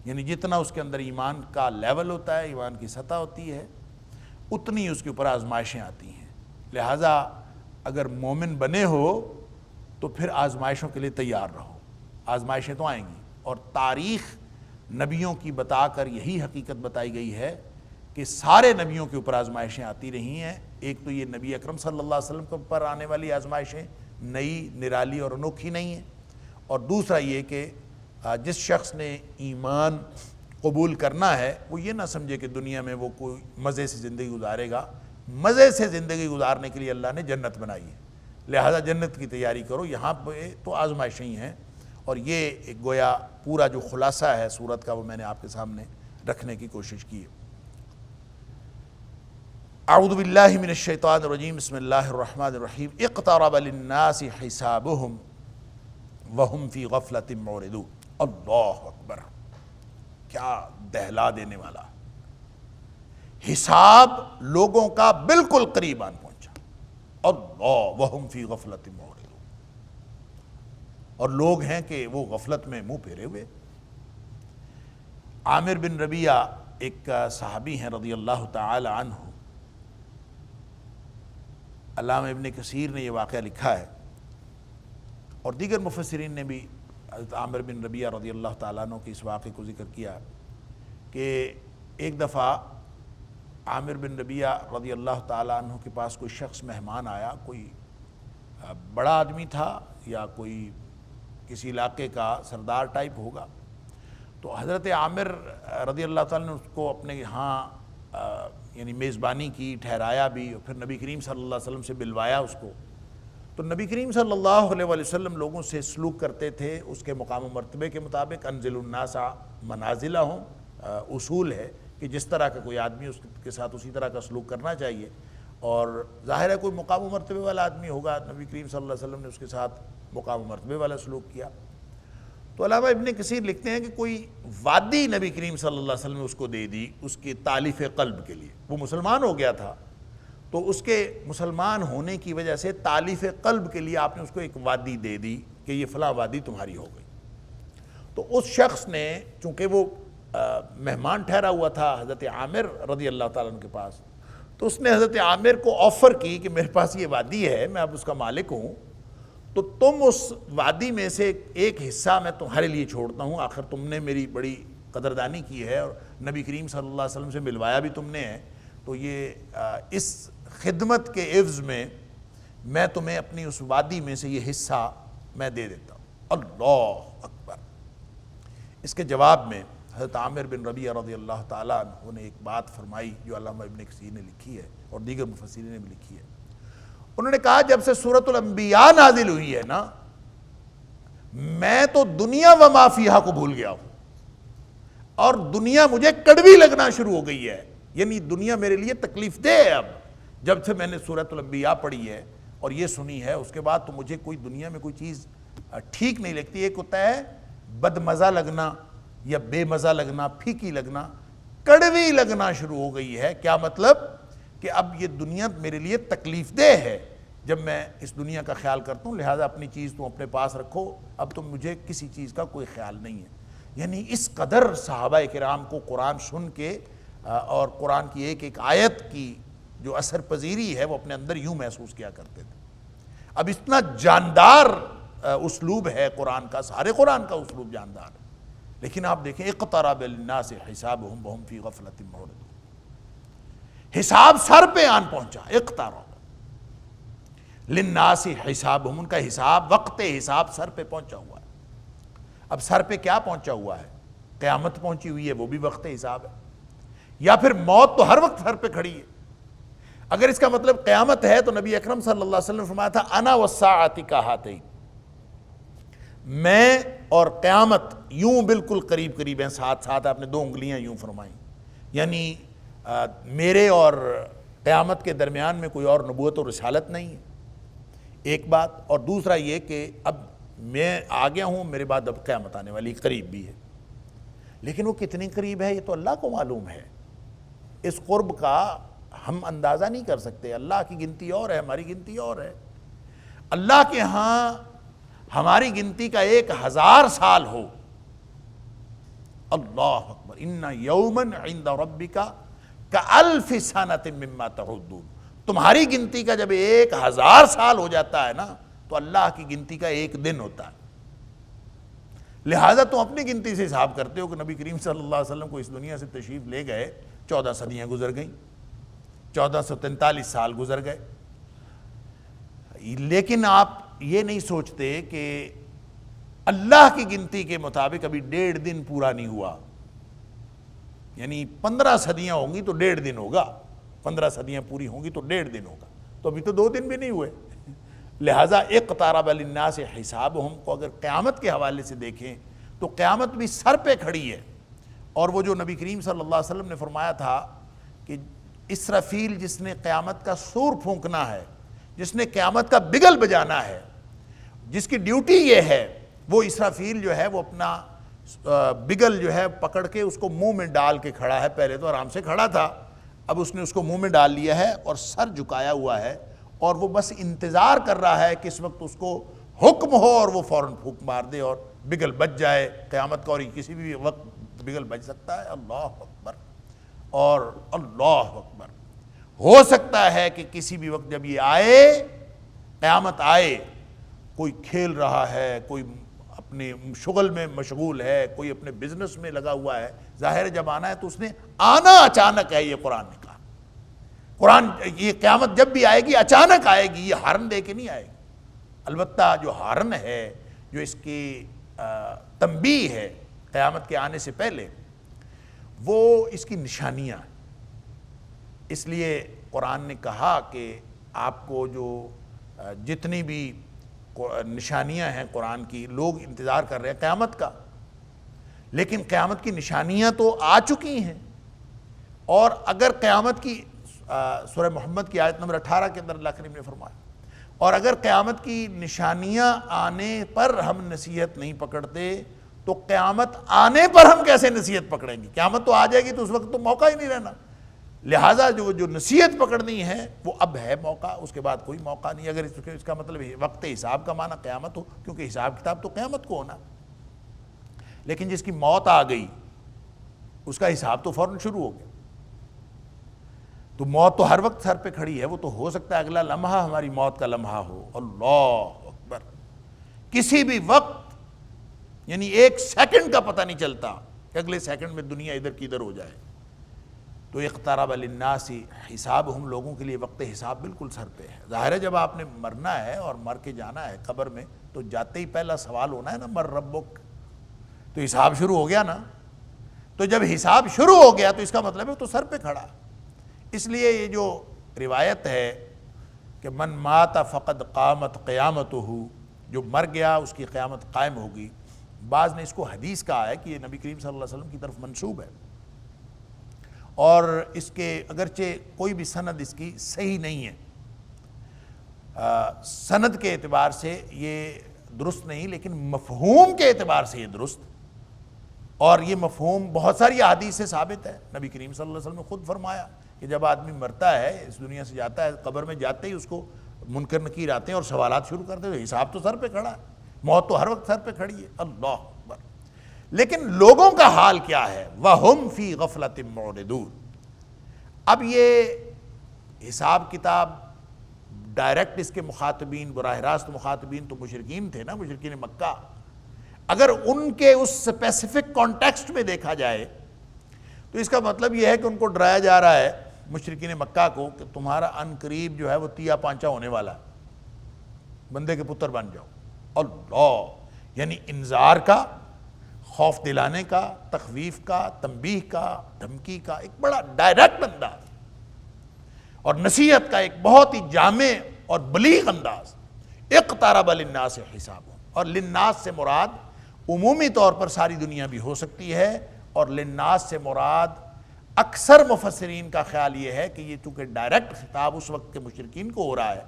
یعنی جتنا اس کے اندر ایمان کا لیول ہوتا ہے، ایمان کی سطح ہوتی ہے، اتنی اس کے اوپر آزمائشیں آتی ہیں۔ لہٰذا اگر مومن بنے ہو تو پھر آزمائشوں کے لیے تیار رہو، آزمائشیں تو آئیں گی، اور تاریخ نبیوں کی بتا کر یہی حقیقت بتائی گئی ہے کہ سارے نبیوں کے اوپر آزمائشیں آتی رہی ہیں۔ ایک تو یہ نبی اکرم صلی اللہ علیہ وسلم کے اوپر آنے والی آزمائشیں نئی، نرالی اور انوکھی نہیں ہیں، اور دوسرا یہ کہ جس شخص نے ایمان قبول کرنا ہے وہ یہ نہ سمجھے کہ دنیا میں وہ کوئی مزے سے زندگی گزارے گا، مزے سے زندگی گزارنے کے لیے اللہ نے جنت بنائی ہے، لہذا جنت کی تیاری کرو، یہاں پہ تو آزمائشیں ہی ہیں۔ اور یہ ایک گویا پورا جو خلاصہ ہے سورت کا وہ میں نے آپ کے سامنے رکھنے کی کوشش کی ہے۔ اعوذ باللہ من الشیطان الرجیم، بسم اللہ الرحمن الرحیم۔ اقترب للناس حسابهم وهم فی غفلۃ معرضون۔ اللہ اکبر، کیا دہلا دینے والا حساب لوگوں کا بالکل قریب آن پہنچا، اللہ وهم فی غفلۃ معرضون، اور لوگ ہیں کہ وہ غفلت میں منہ پھیرے ہوئے۔ عامر بن ربیعہ ایک صحابی ہیں رضی اللہ تعالی عنہ، علامہ ابن کثیر نے یہ واقعہ لکھا ہے، اور دیگر مفسرین نے بھی حضرت عامر بن ربیعہ رضی اللہ تعالیٰ عنہ کے اس واقعے کو ذکر کیا کہ ایک دفعہ عامر بن ربیعہ رضی اللہ تعالیٰ عنہ کے پاس کوئی شخص مہمان آیا، کوئی بڑا آدمی تھا یا کوئی کسی علاقے کا سردار ٹائپ ہوگا، تو حضرت عامر رضی اللہ تعالیٰ نے اس کو اپنے یہاں یعنی میزبانی کی، ٹھہرایا بھی، اور پھر نبی کریم صلی اللہ علیہ وسلم سے ملوایا اس کو. تو نبی کریم صلی اللہ علیہ وسلم لوگوں سے سلوک کرتے تھے اس کے مقام و مرتبے کے مطابق. انزل الناس منازلہم اصول ہے کہ جس طرح کا کوئی آدمی اس کے ساتھ اسی طرح کا سلوک کرنا چاہیے. اور ظاہر ہے کوئی مقام و مرتبے والا آدمی ہوگا، نبی کریم صلی اللہ علیہ وسلم نے اس کے ساتھ مقام و مرتبے والا سلوک کیا. تو علامہ ابن کثیر لکھتے ہیں کہ کوئی وادی نبی کریم صلی اللہ علیہ وسلم نے اس کو دے دی اس کی تالیف قلب کے لیے. وہ مسلمان ہو گیا تھا تو اس کے مسلمان ہونے کی وجہ سے تالیف قلب کے لیے آپ نے اس کو ایک وادی دے دی کہ یہ فلاں وادی تمہاری ہو گئی. تو اس شخص نے چونکہ وہ مہمان ٹھہرا ہوا تھا حضرت عامر رضی اللہ تعالیٰ عنہ کے پاس، تو اس نے حضرت عامر کو آفر کی کہ میرے پاس یہ وادی ہے، میں اب اس کا مالک ہوں، تو تم اس وادی میں سے ایک حصہ میں تمہارے لیے چھوڑتا ہوں. آخر تم نے میری بڑی قدردانی کی ہے اور نبی کریم صلی اللہ علیہ وسلم سے ملوایا بھی تم نے ہے، تو یہ اس خدمت کے عوض میں تمہیں اپنی اس وادی میں سے یہ حصہ میں دے دیتا ہوں. اللہ اکبر. اس کے جواب میں حضرت عامر بن ربیعہ رضی اللہ تعالیٰ عنہ نے ایک بات فرمائی جو علامہ ابن کثیر نے لکھی ہے اور دیگر مفسرین نے بھی لکھی ہے. انہوں نے کہا جب سے سورۃ الانبیاء نازل ہوئی ہے نا، میں تو دنیا و ما فیہا کو بھول گیا ہوں اور دنیا مجھے کڑوی لگنا شروع ہو گئی ہے. یعنی دنیا میرے لیے تکلیف دہ ہے. اب جب سے میں نے سورۃ الانبیاء پڑھی ہے اور یہ سنی ہے، اس کے بعد تو مجھے کوئی دنیا میں کوئی چیز ٹھیک نہیں لگتی. ایک ہوتا ہے بد مزہ لگنا یا بے مزہ لگنا، پھیکی لگنا، کڑوی لگنا شروع ہو گئی ہے. کیا مطلب؟ کہ اب یہ دنیا میرے لیے تکلیف دہ ہے جب میں اس دنیا کا خیال کرتا ہوں، لہٰذا اپنی چیز تم اپنے پاس رکھو، اب تم مجھے کسی چیز کا کوئی خیال نہیں ہے. یعنی اس قدر صحابہ کرام کو قرآن سن کے اور قرآن کی ایک ایک آیت کی جو اثر پذیری ہے وہ اپنے اندر یوں محسوس کیا کرتے تھے. اب اتنا جاندار اسلوب ہے قرآن کا، سارے قرآن کا اسلوب جاندار ہے، لیکن آپ دیکھیں اقترب للناس حسابهم وهم فی غفلۃ معرضون. حساب سر پہ آن پہنچا. اقترب للناس حسابهم، ان کا حساب، وقت حساب سر پہ پہنچا ہوا ہے. اب سر پہ کیا پہنچا ہوا ہے؟ قیامت پہنچی ہوئی ہے، وہ بھی وقت حساب ہے. یا پھر موت تو ہر وقت سر پہ کھڑی ہے. اگر اس کا مطلب قیامت ہے تو نبی اکرم صلی اللہ علیہ وسلم نے فرمایا تھا انا والساعۃ کہاتین، میں اور قیامت یوں بالکل قریب قریب ہیں، ساتھ ساتھ. آپ نے دو انگلیاں یوں فرمائیں، یعنی میرے اور قیامت کے درمیان میں کوئی اور نبوت اور رسالت نہیں ہے، ایک بات. اور دوسرا یہ کہ اب میں آ گیا ہوں، میرے بعد اب قیامت آنے والی، قریب بھی ہے. لیکن وہ کتنی قریب ہے یہ تو اللہ کو معلوم ہے. اس قرب کا ہم اندازہ نہیں کر سکتے. اللہ کی گنتی اور ہے، ہماری گنتی اور ہے. اللہ کے ہاں ہماری گنتی کا 1000 سال ہو. اللہ اکبر. ان یومن عند ربک کالف سنۃ مما تعدون. تمہاری گنتی کا جب 1000 سال ہو جاتا ہے نا تو اللہ کی گنتی کا 1 دن ہوتا ہے. لہٰذا تم اپنی گنتی سے حساب کرتے ہو کہ نبی کریم صلی اللہ علیہ وسلم کو اس دنیا سے تشریف لے گئے، 14 صدیاں گزر گئیں، 1443 سال گزر گئے. لیکن آپ یہ نہیں سوچتے کہ اللہ کی گنتی کے مطابق ابھی 1.5 دن پورا نہیں ہوا. یعنی 15 صدیاں ہوں گی تو 1.5 دن ہوگا، 15 صدیاں پوری ہوں گی تو 1.5 دن ہوگا. تو ابھی تو 2 دن بھی نہیں ہوئے. لہٰذا اقترب للناس حسابهم کو اگر قیامت کے حوالے سے دیکھیں تو قیامت بھی سر پہ کھڑی ہے. اور وہ جو نبی کریم صلی اللہ علیہ وسلم نے فرمایا تھا کہ اسرافیل جس نے قیامت کا سور پھونکنا ہے، جس نے قیامت کا بگل بجانا ہے، جس کی ڈیوٹی یہ ہے، وہ اسرافیل جو ہے وہ اپنا بگل جو ہے پکڑ کے اس کو منہ میں ڈال کے کھڑا ہے. پہلے تو آرام سے کھڑا تھا، اب اس نے اس کو منہ میں ڈال لیا ہے اور سر جھکایا ہوا ہے، اور وہ بس انتظار کر رہا ہے کس وقت اس کو حکم ہو اور وہ فوراً پھونک مار دے اور بگل بج جائے قیامت کا. اور کسی بھی وقت بگل بج سکتا ہے. اللہ اکبر اور اللہ اکبر. ہو سکتا ہے کہ کسی بھی وقت جب یہ آئے، قیامت آئے، کوئی کھیل رہا ہے، کوئی اپنے شغل میں مشغول ہے، کوئی اپنے بزنس میں لگا ہوا ہے. ظاہر ہے جب آنا ہے تو اس نے آنا اچانک ہے. یہ قرآن نے کہا، قرآن یہ قیامت جب بھی آئے گی اچانک آئے گی، یہ ہارن دے کے نہیں آئے گی. البتہ جو ہارن ہے، جو اس کی تنبیہ ہے قیامت کے آنے سے پہلے، وہ اس کی نشانیاں ہیں. اس لیے قرآن نے کہا کہ آپ کو جو جتنی بھی نشانیاں ہیں قرآن کی، لوگ انتظار کر رہے ہیں قیامت کا، لیکن قیامت کی نشانیاں تو آ چکی ہیں، اور اگر قیامت کی سورہ محمد کی آیت نمبر 18 کے اندر اللہ کریم نے فرمایا، اور اگر قیامت کی نشانیاں آنے پر ہم نصیحت نہیں پکڑتے تو قیامت آنے پر ہم کیسے نصیحت پکڑیں گے؟ قیامت تو آ جائے گی تو اس وقت تو موقع ہی نہیں رہنا، لہٰذا جو نصیحت پکڑنی ہے وہ اب ہے موقع، اس کے بعد کوئی موقع نہیں۔ اگر اس کا مطلب وقت حساب کا معنی قیامت ہو، کیونکہ حساب کتاب تو قیامت کو ہونا، لیکن جس کی موت آ گئی اس کا حساب تو فوراً شروع ہو گیا، تو موت تو ہر وقت سر پہ کھڑی ہے، وہ تو ہو سکتا ہے اگلا لمحہ ہماری موت کا لمحہ ہو، اللہ اکبر، کسی بھی وقت، یعنی ایک سیکنڈ کا پتہ نہیں چلتا کہ اگلے سیکنڈ میں دنیا ادھر کی ادھر ہو جائے۔ تو اقترب للناس حسابہم، لوگوں کے لیے وقت حساب بالکل سر پہ ہے۔ ظاہر ہے جب آپ نے مرنا ہے اور مر کے جانا ہے قبر میں، تو جاتے ہی پہلا سوال ہونا ہے نا، مر ربک، تو حساب شروع ہو گیا نا۔ تو جب حساب شروع ہو گیا تو اس کا مطلب ہے تو سر پہ کھڑا۔ اس لیے یہ جو روایت ہے کہ من مات فقد قامت قیامتہ، جو مر گیا اس کی قیامت قائم ہوگی، بعض نے اس کو حدیث کہا ہے کہ یہ نبی کریم صلی اللہ علیہ وسلم کی طرف منسوب ہے، اور اس کے اگرچہ کوئی بھی سند اس کی صحیح نہیں ہے، سند کے اعتبار سے یہ درست نہیں، لیکن مفہوم کے اعتبار سے یہ درست، اور یہ مفہوم بہت ساری احادیث سے ثابت ہے۔ نبی کریم صلی اللہ علیہ وسلم نے خود فرمایا کہ جب آدمی مرتا ہے، اس دنیا سے جاتا ہے، قبر میں جاتے ہی اس کو منکر نکیر آتے ہیں اور سوالات شروع کرتے ہیں، حساب تو سر پہ کھڑا ہے، موت تو ہر وقت سر پہ کھڑی ہے، اللہ اکبر۔ لیکن لوگوں کا حال کیا ہے؟ وَهُمْ فِي غَفْلَةٍ مُعْرِضُونَ۔ اب یہ حساب کتاب ڈائریکٹ اس کے مخاطبین، براہ راست مخاطبین تو مشرکین تھے نا، مشرکین مکہ۔ اگر ان کے اس اسپیسیفک کانٹیکسٹ میں دیکھا جائے تو اس کا مطلب یہ ہے کہ ان کو ڈرایا جا رہا ہے، مشرکین مکہ کو، کہ تمہارا ان قریب جو ہے وہ تیا پانچا ہونے والا ہے، بندے کے پتر بن جاؤ۔ اللہ، یعنی انذار کا، خوف دلانے کا، تخویف کا، تنبیہ کا، دھمکی کا ایک بڑا ڈائریکٹ انداز، اور نصیحت کا ایک بہت ہی جامع اور بلیغ انداز۔ اقترب للناس حسابہم، اور للناس سے مراد عمومی طور پر ساری دنیا بھی ہو سکتی ہے، اور للناس سے مراد اکثر مفسرین کا خیال یہ ہے کہ یہ چونکہ ڈائریکٹ خطاب اس وقت کے مشرکین کو ہو رہا ہے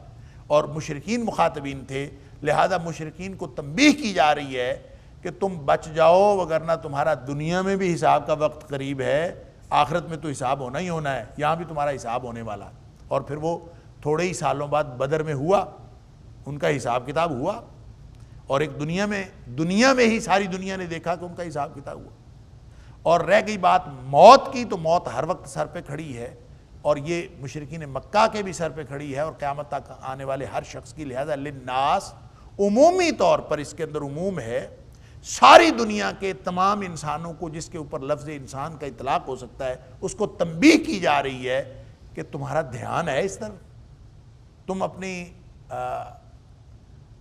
اور مشرکین مخاطبین تھے، لہذا مشرکین کو تنبیہ کی جا رہی ہے کہ تم بچ جاؤ، وگرنہ تمہارا دنیا میں بھی حساب کا وقت قریب ہے، آخرت میں تو حساب ہونا ہی ہونا ہے، یہاں بھی تمہارا حساب ہونے والا ہے۔ اور پھر وہ تھوڑے ہی سالوں بعد بدر میں ہوا، ان کا حساب کتاب ہوا، اور ایک دنیا میں ہی ساری دنیا نے دیکھا کہ ان کا حساب کتاب ہوا۔ اور رہ گئی بات موت کی، تو موت ہر وقت سر پہ کھڑی ہے، اور یہ مشرکین مکہ کے بھی سر پہ کھڑی ہے، اور قیامت تک آنے والے ہر شخص کی، لہذا للناس عمومی طور پر اس کے اندر عموم ہے، ساری دنیا کے تمام انسانوں کو جس کے اوپر لفظ انسان کا اطلاق ہو سکتا ہے، اس کو تنبیہ کی جا رہی ہے کہ تمہارا دھیان ہے اس طرف، تم اپنی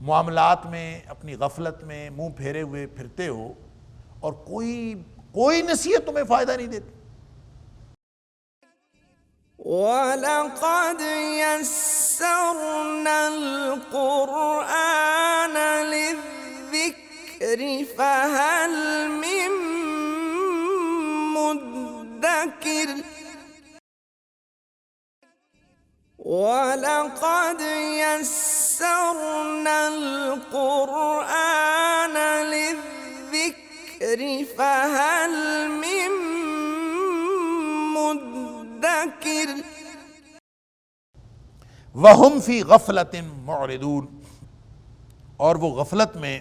معاملات میں، اپنی غفلت میں منہ پھیرے ہوئے پھرتے ہو، اور کوئی نصیحت تمہیں فائدہ نہیں دیتی۔ وَلَقَدْ يَسَّرْنَا الْقُرْآنَ لِلذِّكْرِ فَهَلْ مِن مُدَّكِرٍ وَلَقَدْ يَسَّرْنَا الْقُرْآنَ لِلذِّكْرِ فَهَلْ مِن مُدَّكِرٍ وَهُمْ فِي غَفْلَةٍ مُعْرِضُونَ، اور وہ غفلت میں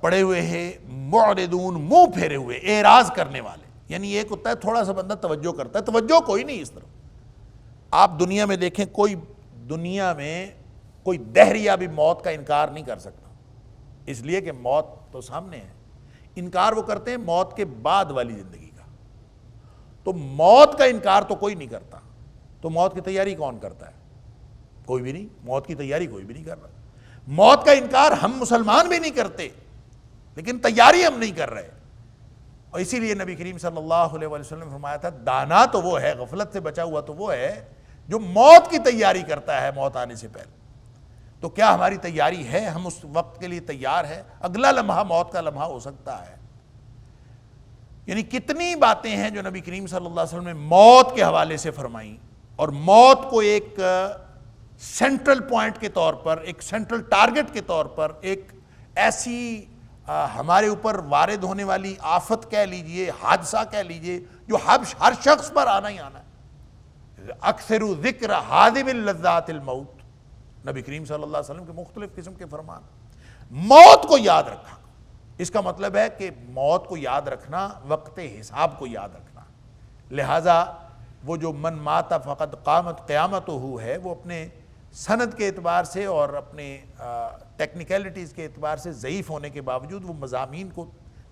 پڑے ہوئے ہیں، معرضون، منہ پھیرے ہوئے، اعراض کرنے والے۔ یعنی ایک ہوتا ہے تھوڑا سا بندہ توجہ کرتا ہے، توجہ کوئی نہیں اس طرف۔ آپ دنیا میں دیکھیں، دنیا میں کوئی دہریہ بھی موت کا انکار نہیں کر سکتا، اس لیے کہ موت تو سامنے ہے۔ انکار وہ کرتے ہیں موت کے بعد والی زندگی کا، تو موت کا انکار تو کوئی نہیں کرتا، تو موت کی تیاری کون کرتا ہے؟ کوئی بھی نہیں، موت کی تیاری کوئی بھی نہیں کر رہا۔ موت کا انکار ہم مسلمان بھی نہیں کرتے، لیکن تیاری ہم نہیں کر رہے۔ اور اسی لیے نبی کریم صلی اللہ علیہ وسلم نے فرمایا تھا دانا تو وہ ہے، غفلت سے بچا ہوا تو وہ ہے جو موت کی تیاری کرتا ہے موت آنے سے پہلے۔ تو کیا ہماری تیاری ہے؟ ہم اس وقت کے لیے تیار ہے؟ اگلا لمحہ موت کا لمحہ ہو سکتا ہے۔ یعنی کتنی باتیں ہیں جو نبی کریم صلی اللہ علیہ وسلم نے موت کے حوالے سے فرمائیں، اور موت کو ایک سینٹرل پوائنٹ کے طور پر، ایک سینٹرل ٹارگٹ کے طور پر، ایک ایسی ہمارے اوپر وارد ہونے والی آفت کہہ لیجئے، حادثہ کہہ لیجئے، جو ہر شخص پر آنا ہی آنا ہے۔ اکثر ذکر حاذب اللذات الموت، نبی کریم صلی اللہ علیہ وسلم کے مختلف قسم کے فرمان۔ موت کو یاد رکھا، اس کا مطلب ہے کہ موت کو یاد رکھنا وقت حساب کو یاد رکھنا۔ لہٰذا وہ جو من مات فقد قامت قیامتہ ہے، وہ اپنے سند کے اعتبار سے اور اپنے ٹیکنیکلٹیز کے اعتبار سے ضعیف ہونے کے باوجود وہ مضامین کو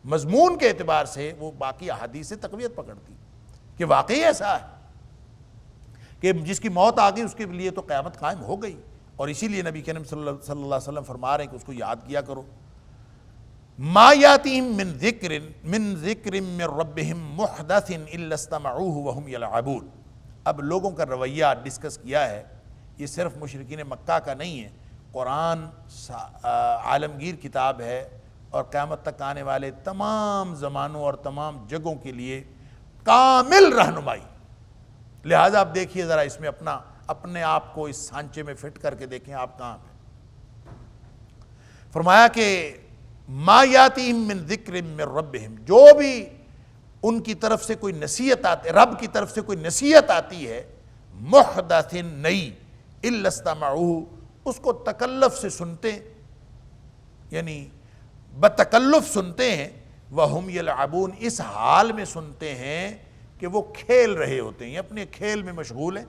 مضمون کے اعتبار سے وہ باقی احادیث سے تقویت پکڑتی کہ واقعی ایسا ہے کہ جس کی موت آ گئی اس کے لیے تو قیامت قائم ہو گئی۔ اور اسی لیے نبی کریم صلی اللہ علیہ وسلم فرما رہے ہیں کہ اس کو یاد کیا کرو۔ ما یاتیہم من ذکر من ربہم محدث الا استمعوہ وہم یلعبون۔ اب لوگوں کا رویہ ڈسکس کیا ہے، یہ صرف مشرکین مکہ کا نہیں ہے، قرآن عالمگیر کتاب ہے اور قیامت تک آنے والے تمام زمانوں اور تمام جگہوں کے لیے کامل رہنمائی۔ لہٰذا آپ دیکھیے ذرا اس میں اپنے آپ کو اس سانچے میں فٹ کر کے دیکھیں آپ کہاں پہ۔ فرمایا کہ ما یاتیہم من ذکر من ربہم، جو بھی ان کی طرف سے کوئی نصیحت آتی، رب کی طرف سے کوئی نصیحت آتی ہے، محدث نئی، الا استمعوہ، اس کو تکلف سے سنتے، یعنی بتکلف سنتے ہیں، وہم یلعبون، اس حال میں سنتے ہیں کہ وہ کھیل رہے ہوتے ہیں، اپنے کھیل میں مشغول ہیں۔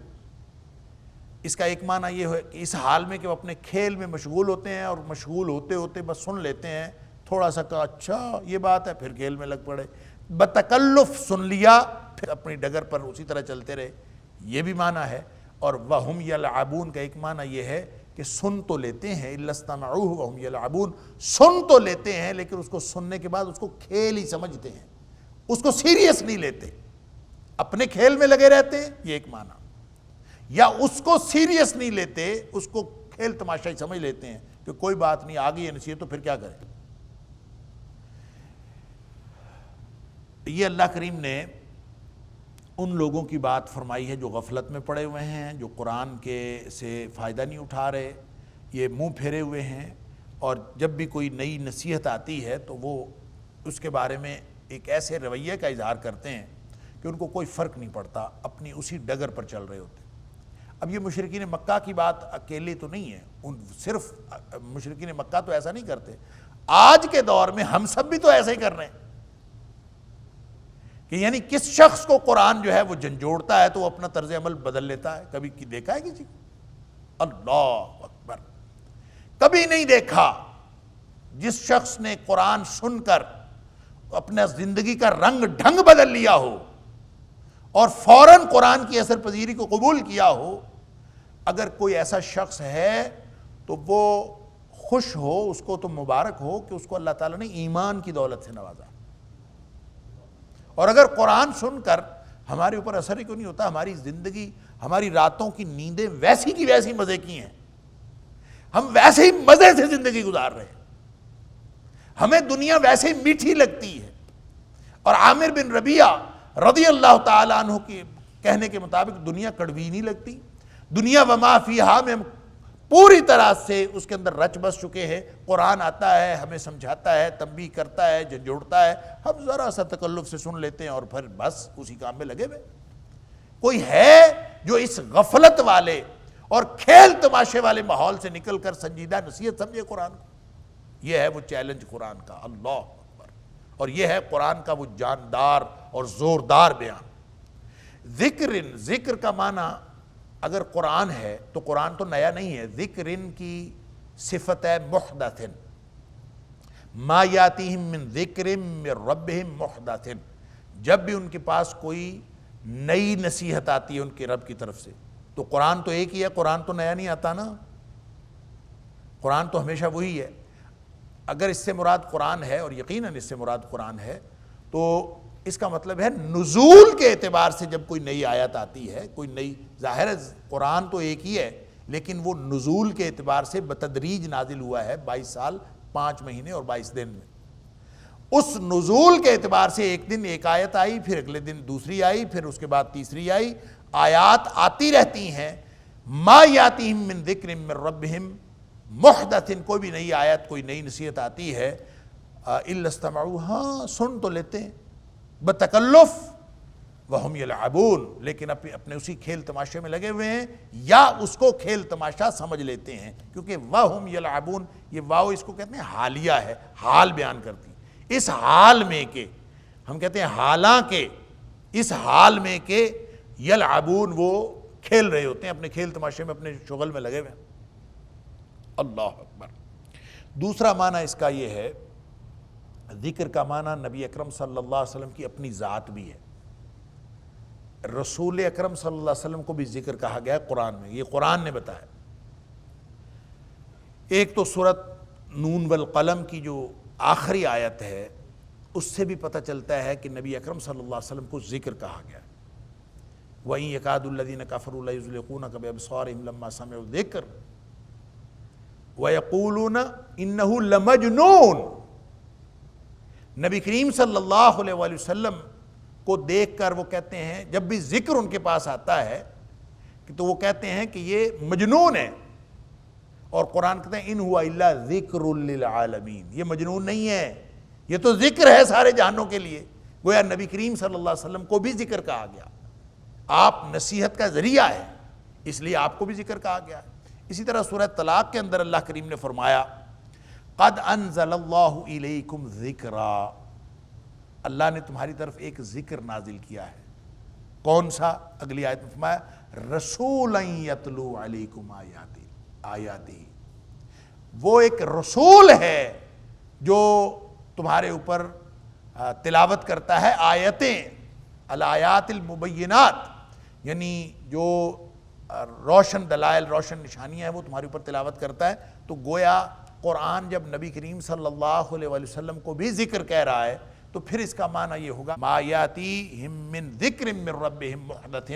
اس کا ایک معنی یہ ہے کہ اس حال میں کہ وہ اپنے کھیل میں مشغول ہوتے ہیں، اور مشغول ہوتے ہوتے بس سن لیتے ہیں، تھوڑا سا کہا اچھا یہ بات ہے، پھر کھیل میں لگ پڑے، بتکلف سن لیا، پھر اپنی ڈگر پر اسی طرح چلتے رہے، یہ بھی معنی ہے۔ اور وہم یلعبون کا ایک معنی یہ ہے کہ سن تو لیتے ہیں، الا استمعوہ وہم یلعبون، سن تو لیتے ہیں لیکن اس کو سننے کے بعد اس کو کھیل ہی سمجھتے ہیں، اس کو سیریس نہیں لیتے، اپنے کھیل میں لگے رہتے ہیں، یہ ایک معنی۔ یا اس کو سیریس نہیں لیتے، اس کو کھیل تماشا ہی سمجھ لیتے ہیں کہ کوئی بات نہیں، آگے یہ نصیحت تو پھر کیا کریں۔ یہ اللہ کریم نے ان لوگوں کی بات فرمائی ہے جو غفلت میں پڑے ہوئے ہیں، جو قرآن کے سے فائدہ نہیں اٹھا رہے، یہ منہ پھیرے ہوئے ہیں، اور جب بھی کوئی نئی نصیحت آتی ہے تو وہ اس کے بارے میں ایک ایسے رویے کا اظہار کرتے ہیں کہ ان کو کوئی فرق نہیں پڑتا، اپنی اسی ڈگر پر چل رہے ہوتے ہیں۔ اب یہ مشرکین مکہ کی بات اکیلے تو نہیں ہے، صرف مشرکین مکہ تو ایسا نہیں کرتے، آج کے دور میں ہم سب بھی تو ایسا ہی کر رہے ہیں کہ یعنی کس شخص کو قرآن جو ہے وہ جھنجھوڑتا ہے تو وہ اپنا طرز عمل بدل لیتا ہے۔ کبھی دیکھا ہے کسی کو؟ اللہ اکبر، کبھی نہیں دیکھا جس شخص نے قرآن سن کر اپنا زندگی کا رنگ ڈھنگ بدل لیا ہو اور فوراً قرآن کی اثر پذیری کو قبول کیا ہو۔ اگر کوئی ایسا شخص ہے تو وہ خوش ہو، اس کو تو مبارک ہو کہ اس کو اللہ تعالیٰ نے ایمان کی دولت سے نوازا۔ اور اگر قرآن سن کر ہمارے اوپر اثر ہی کیوں نہیں ہوتا، ہماری زندگی، ہماری راتوں کی نیندیں ویسی کی ویسی مزے کی ہیں، ہم ویسے ہی مزے سے زندگی گزار رہے ہیں، ہمیں دنیا ویسے ہی میٹھی لگتی ہے۔ اور عامر بن ربیعہ رضی اللہ تعالیٰ عنہ کے کہنے کے مطابق دنیا کڑوی نہیں لگتی، دنیا وما فیہا میں پوری طرح سے اس کے اندر رچ بس چکے ہیں، قرآن آتا ہے، ہمیں سمجھاتا ہے، تنبیہ کرتا ہے، جھنجھوڑتا ہے، ہم ذرا سا تکلف سے سن لیتے ہیں اور پھر بس اسی کام میں لگے ہوئے۔ کوئی ہے جو اس غفلت والے اور کھیل تماشے والے ماحول سے نکل کر سنجیدہ نصیحت سمجھے قرآن کو؟ یہ ہے وہ چیلنج قرآن کا، اللہ اکبر، اور یہ ہے قرآن کا وہ جاندار اور زوردار بیان۔ ذکر کا معنی اگر قرآن ہے تو قرآن تو نیا نہیں ہے، ذکر کی صفت ہے محدث، ما یاتیہم من ذکر من ربہم محدث، جب بھی ان کے پاس کوئی نئی نصیحت آتی ہے ان کے رب کی طرف سے، تو قرآن تو ایک ہی ہے، قرآن تو نیا نہیں آتا نا، قرآن تو ہمیشہ وہی ہے۔ اگر اس سے مراد قرآن ہے، اور یقیناً اس سے مراد قرآن ہے، تو اس کا مطلب ہے نزول کے اعتبار سے جب کوئی نئی آیت آتی ہے، کوئی نئی، ظاہر ہے قرآن تو ایک ہی ہے لیکن وہ نزول کے اعتبار سے بتدریج نازل ہوا ہے 22 سال 5 مہینے اور 22 دن میں. اس نزول کے اعتبار سے ایک دن ایک آیت آئی، پھر اگلے دن دوسری آئی، پھر اس کے بعد تیسری آئی. آیات آتی رہتی ہیں. ما یاتیہم من ذکر من ربہم محدث، کوئی بھی نئی آیت، کوئی نئی نصیحت آتی ہے، الا استمعوا، ہاں سن تو لیتے ہیں، بتکلف، وہم یلعبون، لیکن اپنے اسی کھیل تماشے میں لگے ہوئے ہیں، یا اس کو کھیل تماشا سمجھ لیتے ہیں. کیونکہ وہم یلعبون، یہ واو اس کو کہتے ہیں حالیہ ہے، حال بیان کرتی. اس حال میں کہ ہم کہتے ہیں حالانکہ، اس حال میں کہ یلعبون، وہ کھیل رہے ہوتے ہیں، اپنے کھیل تماشے میں، اپنے شغل میں لگے ہوئے ہیں. اللہ اکبر. دوسرا معنی اس کا یہ ہے، ذکر کا معنی نبی اکرم صلی اللہ علیہ وسلم کی اپنی ذات بھی ہے. رسول اکرم صلی اللہ علیہ وسلم کو بھی ذکر کہا گیا ہے قرآن میں، یہ قرآن نے بتایا. ایک تو سورۃ نون والقلم کی جو آخری آیت ہے اس سے بھی پتہ چلتا ہے کہ نبی اکرم صلی اللہ علیہ وسلم کو ذکر کہا گیا. وَإِن يَكَادُ الَّذِينَ كَفَرُوا لَيُزْلِقُونَكَ بِأَبْصَارِهِمْ لَمَّا سَمِعُوا الذِّكْرَ وَيَقُولُونَ إِنَّهُ لَمَجْنُونٌ. نبی کریم صلی اللہ علیہ وآلہ وسلم کو دیکھ کر وہ کہتے ہیں، جب بھی ذکر ان کے پاس آتا ہے تو وہ کہتے ہیں کہ یہ مجنون ہے. اور قرآن کہتے ہیں ان ہوا الا ذکر للعالمین، یہ مجنون نہیں ہے، یہ تو ذکر ہے سارے جہانوں کے لیے. گویا نبی کریم صلی اللہ علیہ وسلم کو بھی ذکر کہا گیا. آپ نصیحت کا ذریعہ ہے، اس لیے آپ کو بھی ذکر کہا گیا. اسی طرح سورہ طلاق کے اندر اللہ کریم نے فرمایا قد انزل اللہ الیکم ذکرا، اللہ نے تمہاری طرف ایک ذکر نازل کیا ہے. کون سا؟ اگلی آیت میں فرمایا رسولا یتلو علیکم آیاتی، وہ ایک رسول ہے جو تمہارے اوپر تلاوت کرتا ہے آیتیں، الآیات المبینات، یعنی جو روشن دلائل، روشن نشانیاں ہیں وہ تمہارے اوپر تلاوت کرتا ہے. تو گویا قرآن جب نبی کریم صلی اللہ علیہ وآلہ وسلم کو بھی ذکر کہہ رہا ہے تو پھر اس کا معنی یہ ہوگا ما یاتیہم من ذکر من ربہم محدث،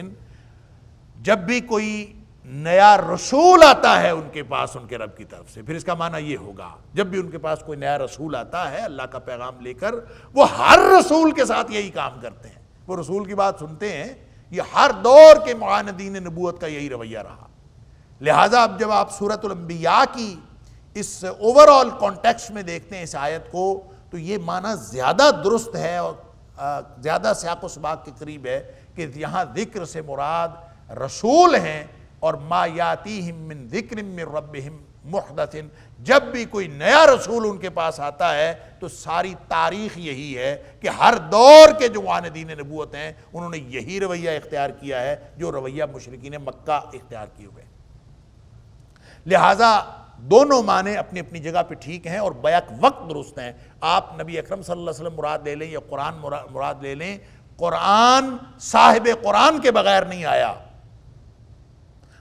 جب بھی کوئی نیا رسول آتا ہے ان کے پاس ان کے رب کی طرف سے، پھر اس کا معنی یہ ہوگا جب بھی ان کے پاس کوئی نیا رسول آتا ہے اللہ کا پیغام لے کر، وہ ہر رسول کے ساتھ یہی کام کرتے ہیں، وہ رسول کی بات سنتے ہیں. یہ ہر دور کے معاندین نبوت کا یہی رویہ رہا. لہٰذا اب جب آپ سورۃ الانبیاء کی اس اوورآل کانٹیکسٹ میں دیکھتے ہیں اس آیت کو تو یہ معنی زیادہ درست ہے اور زیادہ سیاق و سباق کے قریب ہے کہ یہاں ذکر سے مراد رسول ہیں، اور ما یاتیہم من ذکر من ربہم محدث، جب بھی کوئی نیا رسول ان کے پاس آتا ہے تو ساری تاریخ یہی ہے کہ ہر دور کے جو معاندین نبوت ہیں انہوں نے یہی رویہ اختیار کیا ہے جو رویہ مشرکین مکہ اختیار کیے ہوئے. لہٰذا دونوں معنی اپنی اپنی جگہ پہ ٹھیک ہیں اور بیک وقت درست ہیں. آپ نبی اکرم صلی اللہ علیہ وسلم مراد لے لیں یا قرآن مراد لے لیں، قرآن صاحب قرآن کے بغیر نہیں آیا.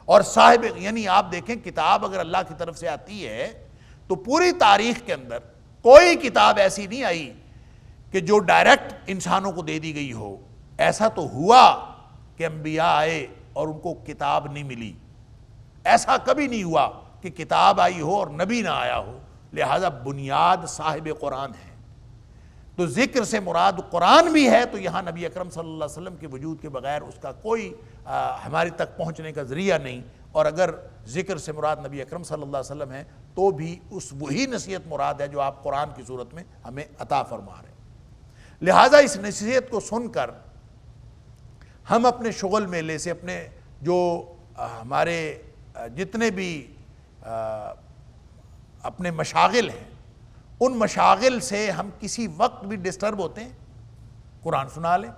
اور صاحب، یعنی آپ دیکھیں کتاب اگر اللہ کی طرف سے آتی ہے تو پوری تاریخ کے اندر کوئی کتاب ایسی نہیں آئی کہ جو ڈائریکٹ انسانوں کو دے دی گئی ہو. ایسا تو ہوا کہ انبیاء آئے اور ان کو کتاب نہیں ملی، ایسا کبھی نہیں ہوا کہ کتاب آئی ہو اور نبی نہ آیا ہو. لہذا بنیاد صاحب قرآن ہے. تو ذکر سے مراد قرآن بھی ہے، تو یہاں نبی اکرم صلی اللہ علیہ وسلم کے وجود کے بغیر اس کا کوئی ہماری تک پہنچنے کا ذریعہ نہیں. اور اگر ذکر سے مراد نبی اکرم صلی اللہ علیہ وسلم ہے تو بھی اس وہی نصیحت مراد ہے جو آپ قرآن کی صورت میں ہمیں عطا فرما رہے ہیں. لہٰذا اس نصیحت کو سن کر ہم اپنے شغل میلے سے، اپنے جو ہمارے جتنے بھی اپنے مشاغل ہیں ان مشاغل سے ہم کسی وقت بھی ڈسٹرب ہوتے ہیں، قرآن سنا لیں.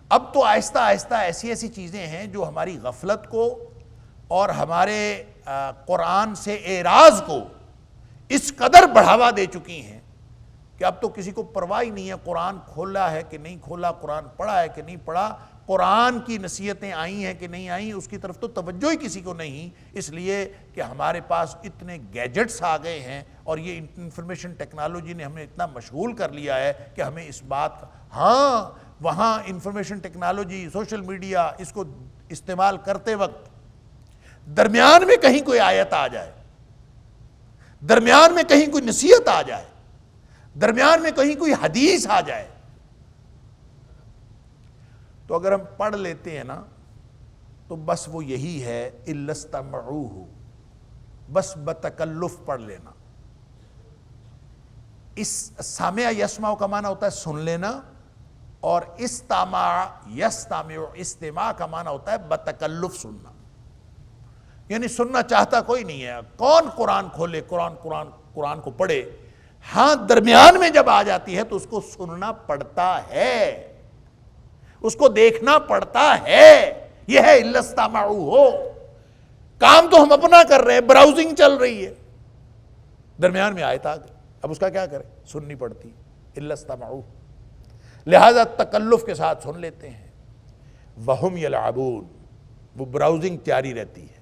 اب تو آہستہ آہستہ ایسی ایسی چیزیں ہیں جو ہماری غفلت کو اور ہمارے قرآن سے اعراض کو اس قدر بڑھاوا دے چکی ہیں کہ اب تو کسی کو پرواہ ہی نہیں ہے قرآن کھولا ہے کہ نہیں کھولا، قرآن پڑھا ہے کہ نہیں پڑھا. قرآن کی نصیحتیں آئی ہیں کہ نہیں آئیں اس کی طرف تو توجہ ہی کسی کو نہیں، اس لیے کہ ہمارے پاس اتنے گیجٹس آ گئے ہیں اور یہ انفارمیشن ٹیکنالوجی نے ہمیں اتنا مشغول کر لیا ہے کہ ہمیں اس بات کا، ہاں وہاں انفارمیشن ٹیکنالوجی سوشل میڈیا اس کو استعمال کرتے وقت درمیان میں کہیں کوئی آیت آ جائے، درمیان میں کہیں کوئی نصیحت آ جائے، درمیان میں کہیں کوئی حدیث آ جائے، تو اگر ہم پڑھ لیتے ہیں نا تو بس وہ یہی ہے اِلَّا اسْتَمَعُوهُ، بس بتکلف پڑھ لینا۔ اس سامع یسمع کا معنی ہوتا ہے سن لینا، اور استماع یستمع استماع کا معنی ہوتا ہے بتکلف سننا، یعنی سننا چاہتا کوئی نہیں ہے، کون قرآن کھولے قرآن کو پڑھے، ہاں درمیان میں جب آ جاتی ہے تو اس کو سننا پڑتا ہے، اس کو دیکھنا پڑتا ہے، یہ ہے اِلَّا اسْتَمَعُوهُ۔ کام تو ہم اپنا کر رہے ہیں، براؤزنگ چل رہی ہے، درمیان میں آیت آ گئی، اب اس کا کیا کریں، سننی پڑتی، اِلَّا اسْتَمَعُوهُ، لہذا تکلف کے ساتھ سن لیتے ہیں۔ وَهُمْ يَلْعَبُونَ، وہ براؤزنگ جاری رہتی ہے۔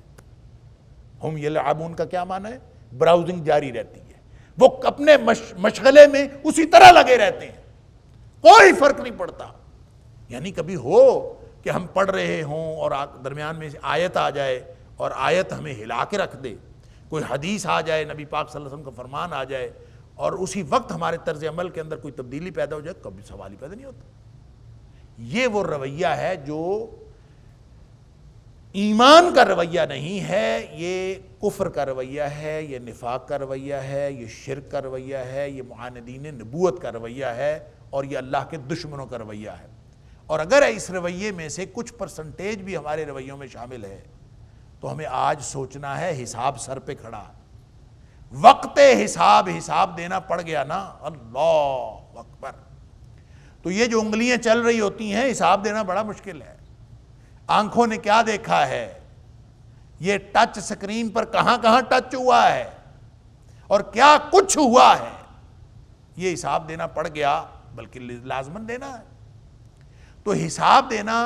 ہم یلعبون کا کیا معنی ہے؟ براؤزنگ جاری رہتی ہے، وہ اپنے مشغلے میں اسی طرح لگے رہتے ہیں، کوئی فرق نہیں پڑتا۔ یعنی کبھی ہو کہ ہم پڑھ رہے ہوں اور درمیان میں آیت آ جائے اور آیت ہمیں ہلا کے رکھ دے، کوئی حدیث آ جائے، نبی پاک صلی اللہ علیہ وسلم کا فرمان آ جائے اور اسی وقت ہمارے طرز عمل کے اندر کوئی تبدیلی پیدا ہو جائے، کبھی سوال ہی پیدا نہیں ہوتا۔ یہ وہ رویہ ہے جو ایمان کا رویہ نہیں ہے، یہ کفر کا رویہ ہے، یہ نفاق کا رویہ ہے، یہ شرک کا رویہ ہے، یہ معاندین نبوت کا رویہ ہے، اور یہ اللہ کے دشمنوں کا رویہ ہے۔ اور اگر اس رویے میں سے کچھ پرسنٹیج بھی ہمارے رویوں میں شامل ہے تو ہمیں آج سوچنا ہے، حساب سر پہ کھڑا، وقت حساب دینا پڑ گیا نا، اللہ اکبر۔ تو یہ جو انگلیاں چل رہی ہوتی ہیں، حساب دینا بڑا مشکل ہے۔ آنکھوں نے کیا دیکھا ہے، یہ ٹچ سکرین پر کہاں کہاں ٹچ ہوا ہے اور کیا کچھ ہوا ہے، یہ حساب دینا پڑ گیا، بلکہ لازمن دینا ہے۔ تو حساب دینا،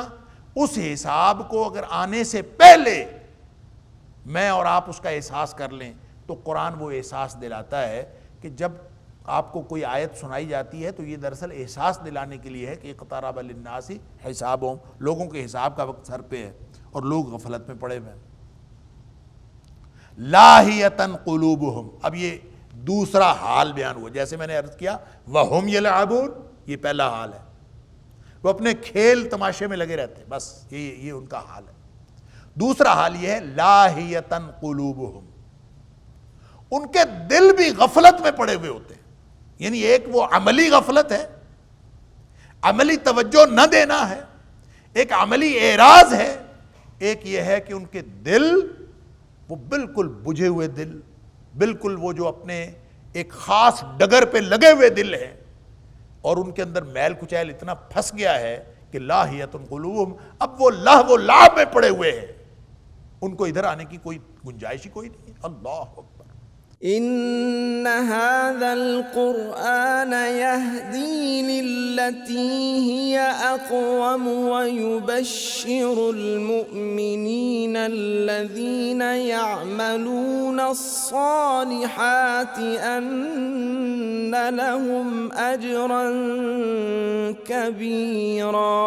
اس حساب کو اگر آنے سے پہلے میں اور آپ اس کا احساس کر لیں تو قرآن وہ احساس دلاتا ہے کہ جب آپ کو کوئی آیت سنائی جاتی ہے تو یہ دراصل احساس دلانے کے لیے ہے کہ اقترب للناس حسابہم، لوگوں کے حساب کا وقت سر پہ ہے اور لوگ غفلت میں پڑے ہوئے ہیں۔ لاہیۃ قلوبہم، اب یہ دوسرا حال بیان ہوا، جیسے میں نے عرض کیا وہم یلعبون، یہ پہلا حال ہے، وہ اپنے کھیل تماشے میں لگے رہتے ہیں، بس یہ ان کا حال ہے۔ دوسرا حال یہ ہے لاہیۃ قلوبہم، ان کے دل بھی غفلت میں پڑے ہوئے ہوتے ہیں، یعنی ایک وہ عملی غفلت ہے، عملی توجہ نہ دینا ہے، ایک عملی اعراض ہے، ایک یہ ہے کہ ان کے دل وہ بالکل بجھے ہوئے دل، بالکل وہ جو اپنے ایک خاص ڈگر پہ لگے ہوئے دل ہیں، اور ان کے اندر میل کچیل اتنا پھنس گیا ہے کہ لاہیۃ قلوبہم، اب وہ لہو و لعب میں پڑے ہوئے ہیں، ان کو ادھر آنے کی کوئی گنجائش ہی کوئی نہیں۔ اللہ اکبر۔ إن هذا القرآن يهدي للتي هي أقوم ويبشر المؤمنين الذين يعملون الصالحات أن لهم أجرا كبيرا